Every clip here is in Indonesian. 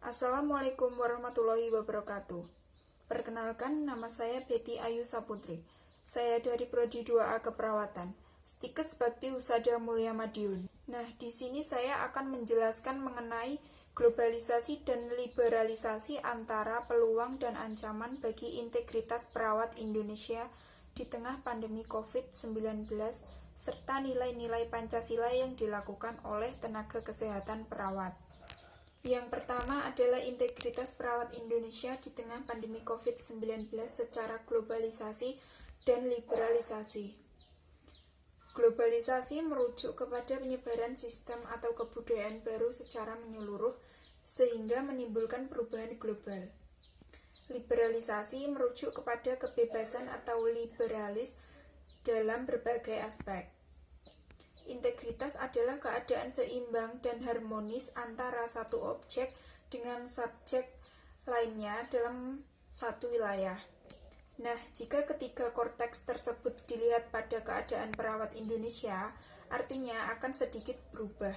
Assalamualaikum warahmatullahi wabarakatuh. Perkenalkan, nama saya Betty Ayu Saputri. Saya dari Prodi 2A Keperawatan, Stikes Bakti Husada Mulia Madiun. Nah, di sini saya akan menjelaskan mengenai globalisasi dan liberalisasi antara peluang dan ancaman bagi integritas perawat Indonesia di tengah pandemi COVID-19 serta nilai-nilai Pancasila yang dilakukan oleh tenaga kesehatan perawat. Yang pertama adalah integritas perawat Indonesia di tengah pandemi COVID-19 secara globalisasi dan liberalisasi. Globalisasi merujuk kepada penyebaran sistem atau kebudayaan baru secara menyeluruh sehingga menimbulkan perubahan global. Liberalisasi merujuk kepada kebebasan atau liberalis dalam berbagai aspek. Integritas adalah keadaan seimbang dan harmonis antara satu objek dengan subjek lainnya dalam satu wilayah. Nah, jika ketiga korteks tersebut dilihat pada keadaan perawat Indonesia, artinya akan sedikit berubah.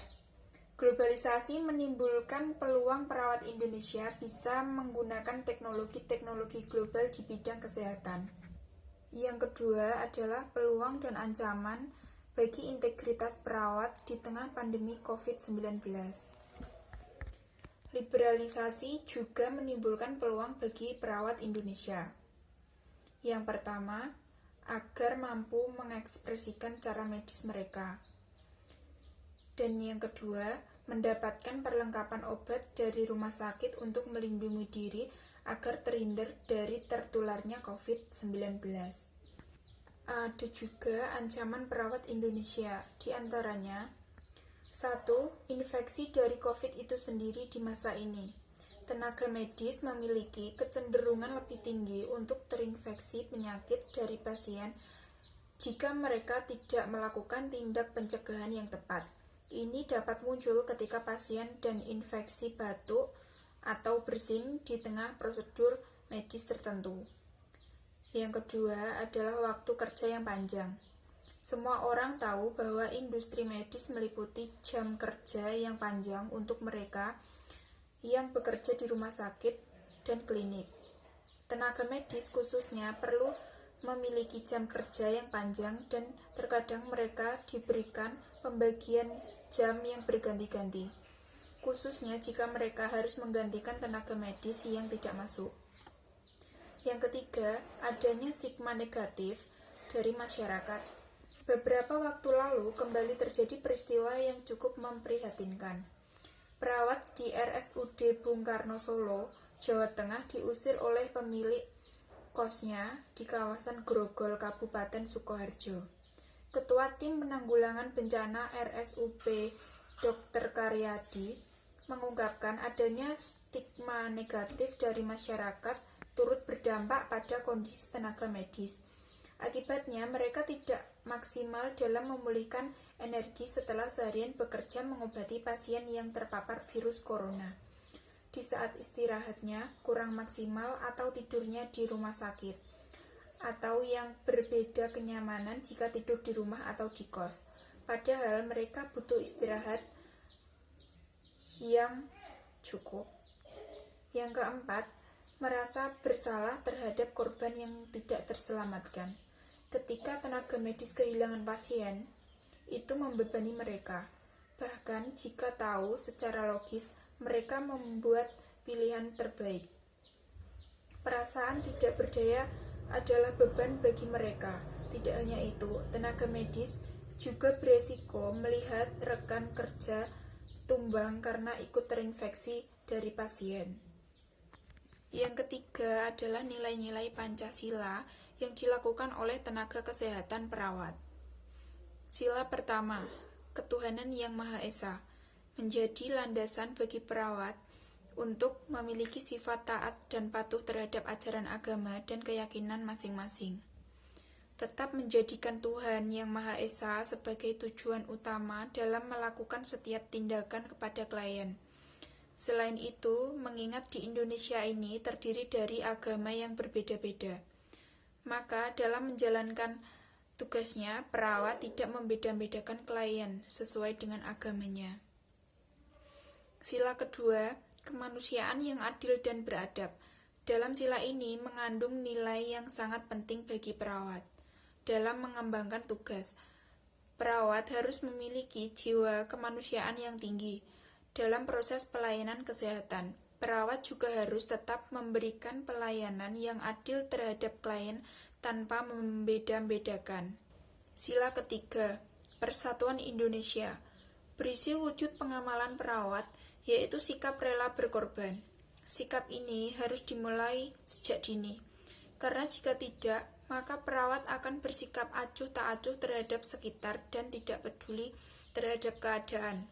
Globalisasi menimbulkan peluang perawat Indonesia bisa menggunakan teknologi-teknologi global di bidang kesehatan. Yang kedua adalah peluang dan ancaman bagi integritas perawat di tengah pandemi COVID-19. Liberalisasi juga menimbulkan peluang bagi perawat Indonesia. Yang pertama, agar mampu mengekspresikan cara medis mereka. Dan yang kedua, mendapatkan perlengkapan obat dari rumah sakit untuk melindungi diri agar terhindar dari tertularnya COVID-19. Ada juga ancaman perawat Indonesia, di antaranya 1. Infeksi dari COVID itu sendiri di masa ini. Tenaga medis memiliki kecenderungan lebih tinggi untuk terinfeksi penyakit dari pasien jika mereka tidak melakukan tindak pencegahan yang tepat. Ini dapat muncul ketika pasien dan infeksi batuk atau bersin di tengah prosedur medis tertentu. Yang kedua adalah waktu kerja yang panjang. Semua orang tahu bahwa industri medis meliputi jam kerja yang panjang untuk mereka yang bekerja di rumah sakit dan klinik. Tenaga medis khususnya perlu memiliki jam kerja yang panjang dan terkadang mereka diberikan pembagian jam yang berganti-ganti, khususnya jika mereka harus menggantikan tenaga medis yang tidak masuk. Yang ketiga, adanya stigma negatif dari masyarakat. Beberapa waktu lalu kembali terjadi peristiwa yang cukup memprihatinkan. Perawat di RSUD Bung Karno Solo, Jawa Tengah diusir oleh pemilik kosnya di kawasan Grogol, Kabupaten Sukoharjo. Ketua Tim Penanggulangan Bencana RSUP Dr. Karyadi mengungkapkan adanya stigma negatif dari masyarakat turut berdampak pada kondisi tenaga medis. Akibatnya, mereka tidak maksimal dalam memulihkan energi setelah seharian bekerja mengobati pasien yang terpapar virus corona. Di saat istirahatnya, kurang maksimal atau tidurnya di rumah sakit, atau yang berbeda kenyamanan jika tidur di rumah atau di kos. Padahal mereka butuh istirahat yang cukup. Yang keempat, merasa bersalah terhadap korban yang tidak terselamatkan. Ketika tenaga medis kehilangan pasien, itu membebani mereka. Bahkan jika tahu secara logis, mereka membuat pilihan terbaik. Perasaan tidak berdaya adalah beban bagi mereka. Tidak hanya itu, tenaga medis juga beresiko melihat rekan kerja tumbang karena ikut terinfeksi dari pasien. Yang ketiga adalah nilai-nilai Pancasila yang dilakukan oleh tenaga kesehatan perawat. Sila pertama, ketuhanan yang Maha Esa, menjadi landasan bagi perawat untuk memiliki sifat taat dan patuh terhadap ajaran agama dan keyakinan masing-masing. Tetap menjadikan Tuhan yang Maha Esa sebagai tujuan utama dalam melakukan setiap tindakan kepada klien. Selain itu, mengingat di Indonesia ini terdiri dari agama yang berbeda-beda, maka dalam menjalankan tugasnya, perawat tidak membeda-bedakan klien sesuai dengan agamanya. Sila kedua, kemanusiaan yang adil dan beradab. Dalam sila ini mengandung nilai yang sangat penting bagi perawat. Dalam mengembangkan tugas, perawat harus memiliki jiwa kemanusiaan yang tinggi. Dalam proses pelayanan kesehatan, perawat juga harus tetap memberikan pelayanan yang adil terhadap klien tanpa membeda-bedakan. Sila ketiga, Persatuan Indonesia, berisi wujud pengamalan perawat, yaitu sikap rela berkorban. Sikap ini harus dimulai sejak dini, karena jika tidak, maka perawat akan bersikap acuh tak acuh terhadap sekitar dan tidak peduli terhadap keadaan.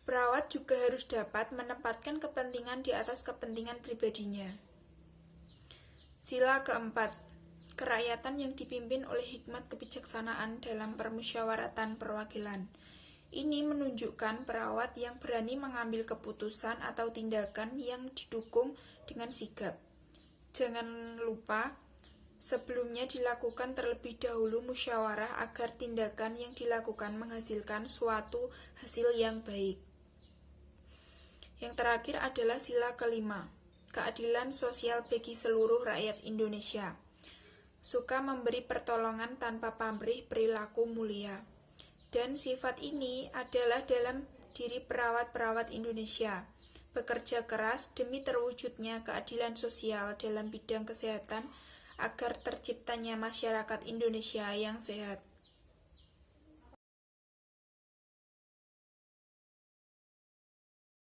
Perawat juga harus dapat menempatkan kepentingan di atas kepentingan pribadinya. Sila keempat, kerakyatan yang dipimpin oleh hikmat kebijaksanaan dalam permusyawaratan perwakilan. Ini menunjukkan perawat yang berani mengambil keputusan atau tindakan yang didukung dengan sigap. Jangan lupa, sebelumnya dilakukan terlebih dahulu musyawarah agar tindakan yang dilakukan menghasilkan suatu hasil yang baik. Yang terakhir adalah sila kelima, keadilan sosial bagi seluruh rakyat Indonesia. Suka memberi pertolongan tanpa pamrih, perilaku mulia. Dan sifat ini adalah dalam diri perawat-perawat Indonesia. Bekerja keras demi terwujudnya keadilan sosial dalam bidang kesehatan agar terciptanya masyarakat Indonesia yang sehat.